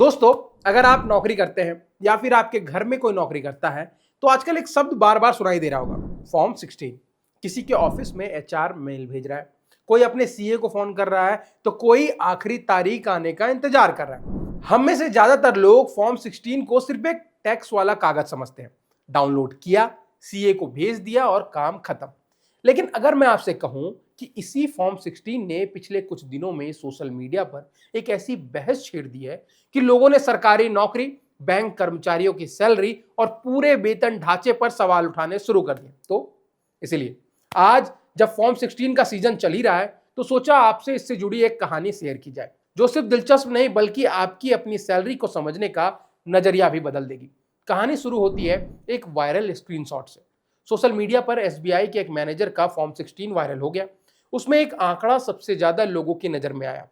दोस्तों, अगर आप नौकरी करते हैं या फिर आपके घर में कोई नौकरी करता है तो आजकल एक शब्द बार बार सुनाई दे रहा होगा, फॉर्म 16। किसी के ऑफिस में एचआर मेल भेज रहा है, कोई अपने सीए को फोन कर रहा है, तो कोई आखिरी तारीख आने का इंतजार कर रहा है। हम में से ज्यादातर लोग फॉर्म 16 को सिर्फ एक टैक्स वाला कागज समझते हैं। डाउनलोड किया, सीए को भेज दिया और काम खत्म। लेकिन अगर मैं आपसे कहूं कि इसी फॉर्म 16 ने पिछले कुछ दिनों में सोशल मीडिया पर एक ऐसी बहस छेड़ दी है कि लोगों ने सरकारी नौकरी, बैंक कर्मचारियों की सैलरी और पूरे वेतन ढांचे पर सवाल उठाने शुरू कर दिए, तो इसलिए आज जब फॉर्म 16 का सीजन चल ही रहा है तो सोचा आपसे इससे जुड़ी एक कहानी शेयर की जाए जो सिर्फ दिलचस्प नहीं बल्कि आपकी अपनी सैलरी को समझने का नजरिया भी बदल देगी। कहानी शुरू होती है एक वायरल स्क्रीनशॉट से। सोशल मीडिया पर एसबीआई के एक मैनेजर का फॉर्म 16 वायरल हो गया। उसमें एक आंकड़ा सबसे ज्यादा लोगों की नजर में आया,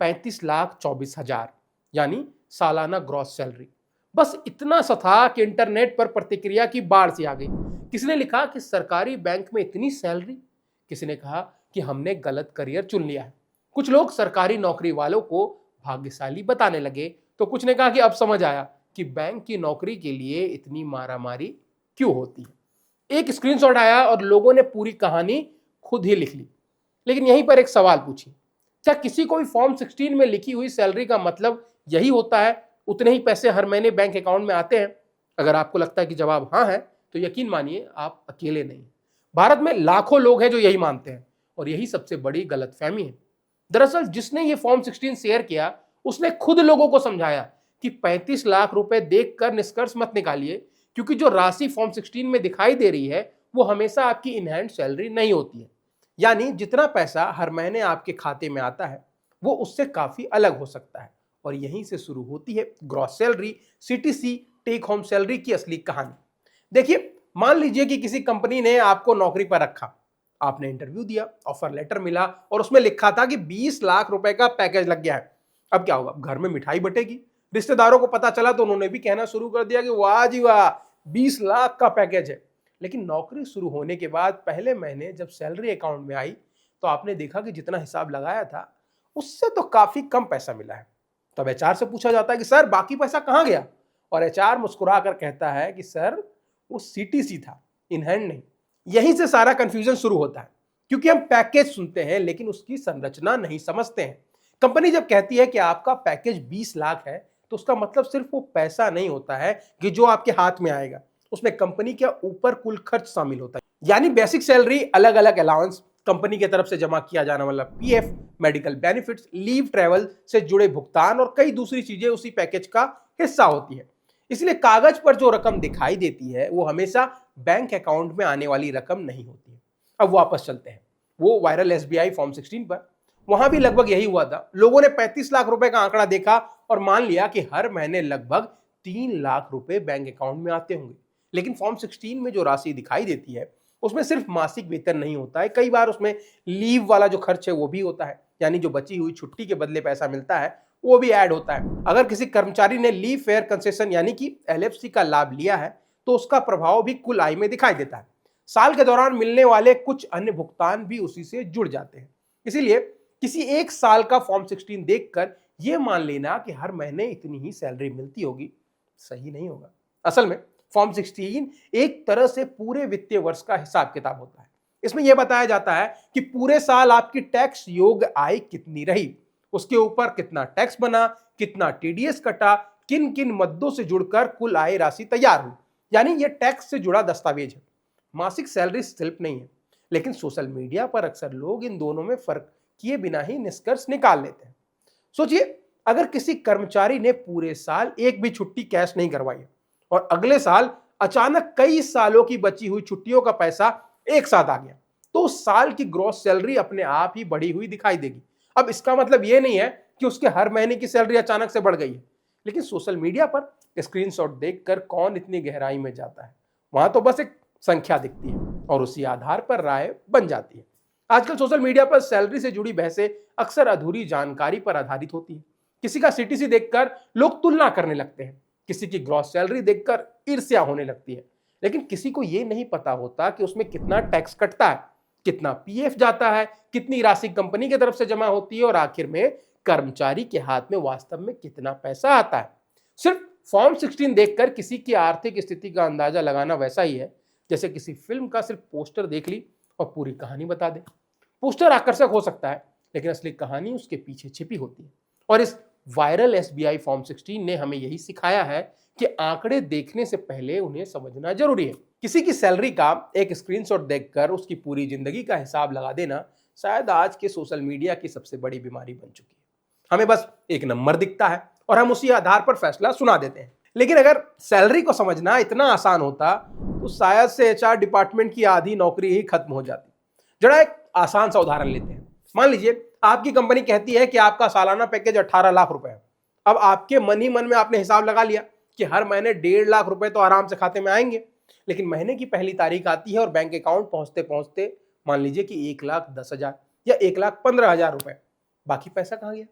35,24,000, यानी सालाना ग्रॉस सैलरी। बस इतना सा था कि इंटरनेट पर प्रतिक्रिया की बाढ़ सी आ गई। किसी ने लिखा कि सरकारी बैंक में इतनी सैलरी, किसी ने कहा कि हमने गलत करियर चुन लिया है। कुछ लोग सरकारी नौकरी वालों को भाग्यशाली बताने लगे, तो कुछ ने कहा कि अब समझ आया कि बैंक की नौकरी के लिए इतनी मारामारी क्यों होती है। एक स्क्रीनशॉट आया और लोगों ने पूरी कहानी खुद ही लिख ली। लेकिन यहीं पर एक सवाल पूछी, क्या किसी को भी फॉर्म 16 में लिखी हुई सैलरी का मतलब यही होता है, उतने ही पैसे हर महीने बैंक अकाउंट में आते हैं? अगर आपको लगता है कि जवाब हाँ है तो यकीन मानिए आप अकेले नहीं। भारत में लाखों लोग हैं जो यही मानते हैं और यही सबसे बड़ी गलतफहमी है। दरअसल जिसने ये फॉर्म 16 शेयर किया उसने खुद लोगों को समझाया कि 35 लाख रुपए देखकर निष्कर्ष मत निकालिए, क्योंकि जो राशि फॉर्म 16 में दिखाई दे रही है वो हमेशा आपकी इन हैंड सैलरी नहीं होती है। यानी जितना पैसा हर महीने आपके खाते में आता है वो उससे काफी अलग हो सकता है। और यहीं से शुरू होती है gross salary, CTC, take home salary की असली कहानी। देखिए, मान लीजिए कि किसी कंपनी ने आपको नौकरी पर रखा, आपने इंटरव्यू दिया, ऑफर लेटर मिला और उसमें लिखा था कि 20 लाख रुपए का पैकेज लग गया है। अब क्या होगा? घर में मिठाई बटेगी। रिश्तेदारों को पता चला तो उन्होंने भी कहना शुरू कर दिया कि वाह जी वाह, 20 लाख का पैकेज है। लेकिन नौकरी शुरू होने के बाद पहले महीने जब सैलरी अकाउंट में आई तो आपने देखा कि जितना हिसाब लगाया था उससे तो काफी कम पैसा मिला है। तब एचआर से पूछा जाता है कि सर बाकी पैसा कहां गया? और एचआर मुस्कुरा कर कहता है कि सर वो सीटीसी था, इन हैंड नहीं। यहीं से सारा कंफ्यूजन शुरू होता है, क्योंकि हम पैकेज सुनते हैं लेकिन उसकी संरचना नहीं समझते हैं। कंपनी जब कहती है कि आपका पैकेज 20 लाख है तो उसका मतलब सिर्फ वो पैसा नहीं होता है कि जो आपके हाथ में आएगा, उसमें कंपनी के ऊपर कुल खर्च शामिल होता है। यानी बेसिक सैलरी, अलग अलग अलाउंस, कंपनी की तरफ से जमा किया जाने वाला PF, medical benefits, leave, travel से जुड़े भुगतान और कई दूसरी चीजें उसी पैकेज का हिस्सा होती है। इसलिए कागज पर जो रकम दिखाई देती है वो हमेशा बैंक अकाउंट में आने वाली रकम नहीं होती है। अब वापस चलते हैं वो वायरल एसबीआई फॉर्म 16 पर। वहां भी लगभग यही हुआ था। लोगों ने 35 लाख रुपए का आंकड़ा देखा और मान लिया कि हर महीने लगभग 3 लाख रुपए बैंक अकाउंट में आते होंगे। लेकिन फॉर्म 16 में जो राशि दिखाई देती है उसमें सिर्फ मासिक वेतन नहीं होता है, कई बार उसमें लीव वाला जो खर्च है वो भी होता है। यानी जो बची हुई छुट्टी के बदले पैसा मिलता है वो भी ऐड होता है। अगर किसी कर्मचारी ने लीव फेयर कंसेशन यानी कि एलएफसी का लाभ लिया है तो उसका प्रभाव भी कुल आय में दिखाई देता है। साल के दौरान मिलने वाले कुछ अन्य भुगतान भी उसी से जुड़ जाते हैं। इसीलिए किसी एक साल का फॉर्म 16 देखकर यह मान लेना कि हर महीने इतनी ही सैलरी मिलती होगी, सही नहीं होगा। असल में फॉर्म 16 एक तरह से पूरे वित्तीय वर्ष का हिसाब किताब होता है। इसमें यह बताया जाता है कि पूरे साल आपकी टैक्स योग्य आय कितनी रही, उसके ऊपर कितना टैक्स बना, कितना टीडीएस कटा, किन किन मद्दों से जुड़कर कुल आय राशि तैयार हुई। यानी यह टैक्स से जुड़ा दस्तावेज है, मासिक सैलरी स्लिप नहीं है। लेकिन सोशल मीडिया पर अक्सर लोग इन दोनों में फर्क किए बिना ही निष्कर्ष निकाल लेते हैं। सोचिए, अगर किसी कर्मचारी ने पूरे साल एक भी छुट्टी कैश नहीं करवाई और अगले साल अचानक कई सालों की बची हुई छुट्टियों का पैसा एक साथ आ गया, तो उस साल की ग्रॉस सैलरी अपने आप ही बढ़ी हुई दिखाई देगी। अब इसका मतलब यह नहीं है कि उसके हर महीने की सैलरी अचानक से बढ़ गई है। लेकिन सोशल मीडिया पर स्क्रीनशॉट देखकर कौन इतनी गहराई में जाता है? वहां तो बस एक संख्या दिखती है और उसी आधार पर राय बन जाती है। आजकल सोशल मीडिया पर सैलरी से जुड़ी बहसें अक्सर अधूरी जानकारी पर आधारित होती है। किसी का सीटीसी देखकर लोग तुलना करने लगते हैं, किसी की ग्रॉस सैलरी देखकर ईर्ष्या होने लगती है। लेकिन किसी को यह नहीं पता होता कि उसमें कितना टैक्स कटता है, कितना पीएफ जाता है, कितनी राशि कंपनी की तरफ से जमा होती है और आखिर में कर्मचारी के हाथ में वास्तव में कितना पैसा आता है। सिर्फ फॉर्म 16 देखकर किसी की आर्थिक स्थिति का अंदाजा लगाना वैसा ही है जैसे किसी फिल्म का सिर्फ पोस्टर देख ली और पूरी कहानी बता दे। पोस्टर आकर्षक हो सकता है, लेकिन असली कहानी उसके पीछे छिपी होती है। और इस वायरल एसबीआई फॉर्म 16 ने हमें यही सिखाया है कि आंकड़े देखने से पहले उन्हें समझना जरूरी है। किसी की सैलरी का एक स्क्रीनशॉट देखकर उसकी पूरी जिंदगी का हिसाब लगा देना शायद आज के सोशल मीडिया की सबसे बड़ी बीमारी बन चुकी है। हमें बस एक नंबर दिखता है और हम उसी आधार पर फैसला सुना देते हैं। लेकिन अगर सैलरी को समझना इतना आसान होता तो शायद से एचआर डिपार्टमेंट की आधी नौकरी ही खत्म हो जाती। जरा एक आसान सा उदाहरण लेते हैं। मान लीजिए आपकी कंपनी कहती है कि आपका सालाना पैकेज 18 लाख रुपए है। अब आपके मन ही मन में आपने हिसाब लगा लिया कि हर महीने 1.5 लाख रुपए तो आराम से खाते में आएंगे। लेकिन महीने की पहली तारीख आती है और बैंक अकाउंट पहुंचते पहुंचते मान लीजिए कि 1,10,000 या 1,15,000 रुपए। बाकी पैसा कहां गया?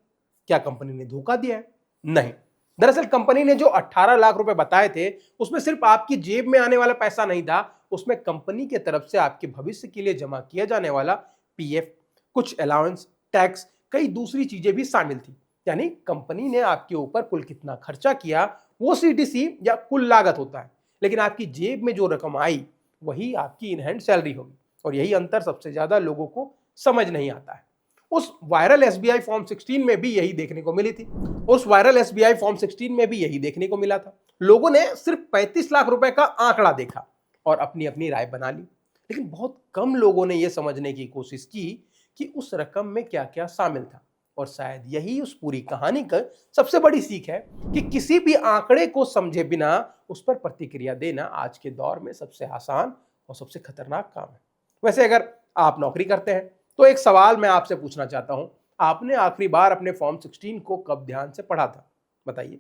क्या कंपनी ने धोखा दिया है? नहीं। दरअसल कंपनी ने जो 18 लाख रुपए बताए थे उसमें सिर्फ आपकी जेब में आने वाला पैसा नहीं था, उसमें कंपनी के तरफ से आपके भविष्य के लिए जमा किया जाने वाला पीएफ, कुछ अलाउंस, टैक्स, कई दूसरी चीजें भी शामिल थी। यानी कंपनी ने आपके ऊपर कुल कितना खर्चा किया वो सीटीसी या कुल लागत होता है, लेकिन आपकी जेब में जो रकम आई वही आपकी इन हैंड सैलरी होगी। और यही अंतर सबसे ज्यादा लोगों को समझ नहीं आता है। उस वायरल एसबीआई फॉर्म 16 में भी यही देखने को मिली थी। उस वायरल एसबीआई फॉर्म 16 में भी यही देखने को मिला था। लोगों ने सिर्फ 35 लाख रुपए का आंकड़ा देखा और अपनी अपनी राय बना ली, लेकिन बहुत कम लोगों ने यह समझने की कोशिश की कि उस रकम में क्या क्या शामिल था। और शायद यही उस पूरी कहानी का सबसे बड़ी सीख है कि किसी भी आंकड़े को समझे बिना उस पर प्रतिक्रिया देना आज के दौर में सबसे आसान और सबसे खतरनाक काम है। वैसे अगर आप नौकरी करते हैं तो एक सवाल मैं आपसे पूछना चाहता हूं, आपने आखिरी बार अपने फॉर्म 16 को कब ध्यान से पढ़ा था? बताइए।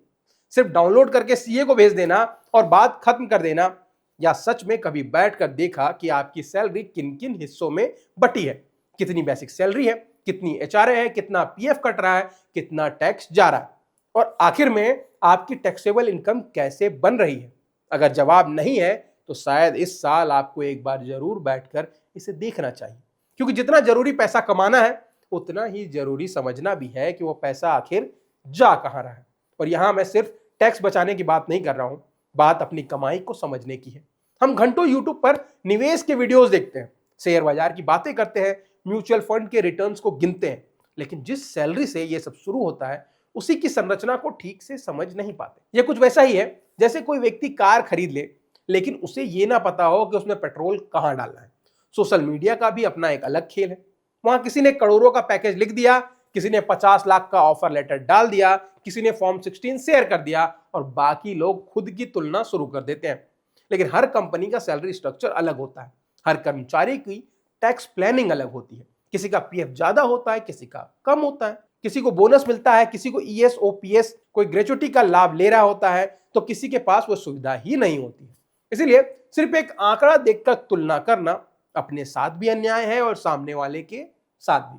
सिर्फ डाउनलोड करके सीए को भेज देना और बात खत्म कर देना, या सच में कभी बैठकर देखा कि आपकी सैलरी किन किन हिस्सों में बटी है? कितनी बेसिक सैलरी है, कितनी एचआरए है, कितना पीएफ कट रहा है, कितना टैक्स जा रहा है, और आखिर में आपकी टैक्सेबल इनकम कैसे बन रही है? अगर जवाब नहीं है तो शायद इस साल आपको एक बार जरूर बैठकर इसे देखना चाहिए, क्योंकि जितना जरूरी पैसा कमाना है उतना ही जरूरी समझना भी है कि वो पैसा आखिर जा कहां रहा है। और यहां मैं सिर्फ टैक्स बचाने की बात नहीं कर रहा हूं, बात अपनी कमाई को समझने की है। हम घंटों यूट्यूब पर निवेश के वीडियोस देखते हैं, शेयर बाजार की बातें करते हैं, म्यूचुअल फंड के रिटर्न्स को गिनते हैं, लेकिन जिस सैलरी से ये सब शुरू होता है उसी की संरचना को ठीक से समझ नहीं पाते। ये कुछ वैसा ही है जैसे कोई व्यक्ति कार खरीद ले लेकिन उसे ये ना पता हो कि उसमें पेट्रोल कहां डालना है। सोशल मीडिया का भी अपना एक अलग खेल है। वहां किसी ने करोड़ों का पैकेज लिख दिया, किसी ने 50 लाख का ऑफर लेटर डाल दिया, किसी ने फॉर्म 16 शेयर कर दिया और बाकी लोग खुद की तुलना शुरू कर देते हैं। लेकिन हर कंपनी का सैलरी स्ट्रक्चर अलग होता है, हर कर्मचारी की टैक्स प्लानिंग अलग होती है। किसी का पीएफ ज्यादा होता है, किसी का कम होता है, किसी को बोनस मिलता है, किसी को ईएस ओपीएस कोई ग्रेचुइटी का लाभ ले रहा होता है, तो किसी के पास वो सुविधा ही नहीं होती है। इसीलिए सिर्फ एक आंकड़ा देखकर तुलना करना अपने साथ भी अन्याय है और सामने वाले के साथ भी।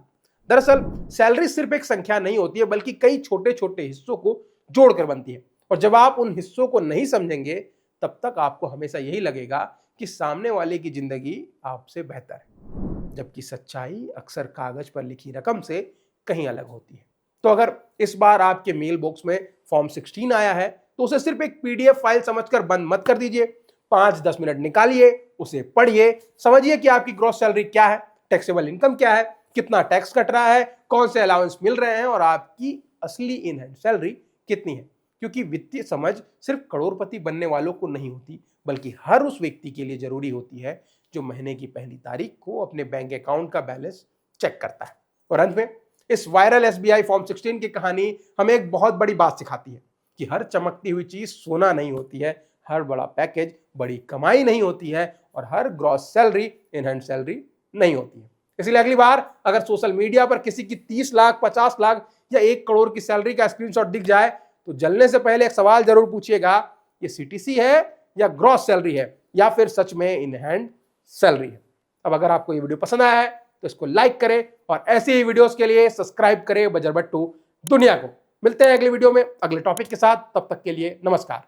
दरअसल सैलरी सिर्फ एक संख्या नहीं होती है, बल्कि कई छोटे छोटे हिस्सों को जोड़कर बनती है। और जब आप उन हिस्सों को नहीं समझेंगे तब तक आपको हमेशा यही लगेगा कि सामने वाले की जिंदगी आपसे बेहतर है, जबकि सच्चाई अक्सर कागज पर लिखी रकम से कहीं अलग होती है। तो अगर इस बार आपके मेल बॉक्स में फॉर्म 16 आया है तो उसे सिर्फ एक पीडीएफ फाइल समझकर बंद मत कर दीजिए। 5-10 मिनट निकालिए, उसे पढ़िए, समझिए कि आपकी ग्रॉस सैलरी क्या है, टैक्सेबल इनकम क्या है, कितना टैक्स कट रहा है, कौन से अलाउंस मिल रहे हैं और आपकी असली इन हैंड सैलरी कितनी है। क्योंकि वित्तीय समझ सिर्फ करोड़पति बनने वालों को नहीं होती, बल्कि हर उस व्यक्ति के लिए जरूरी होती है जो महीने की पहली तारीख को अपने बैंक अकाउंट का बैलेंस चेक करता है। और अंत में इस वायरल एसबीआई फॉर्म 16 की कहानी हमें एक बहुत बड़ी बात सिखाती है कि हर चमकती हुई चीज सोना नहीं होती है, हर बड़ा पैकेज बड़ी कमाई नहीं होती है और हर gross salary in hand salary नहीं होती है। इसलिए अगली बार अगर सोशल मीडिया पर किसी की 30 लाख, 50 लाख या 1 करोड़ की सैलरी का स्क्रीनशॉट दिख जाए तो जलने से पहले एक सवाल जरूर पूछिएगा, ये सीटीसी है या ग्रॉस सैलरी है या फिर सच में इन हैंड सैलरी है। अब अगर आपको ये वीडियो पसंद आया है तो इसको लाइक करें और ऐसे ही वीडियोस के लिए सब्सक्राइब करें बजरबट्टू दुनिया को। मिलते हैं अगले वीडियो में अगले टॉपिक के साथ, तब तक के लिए नमस्कार।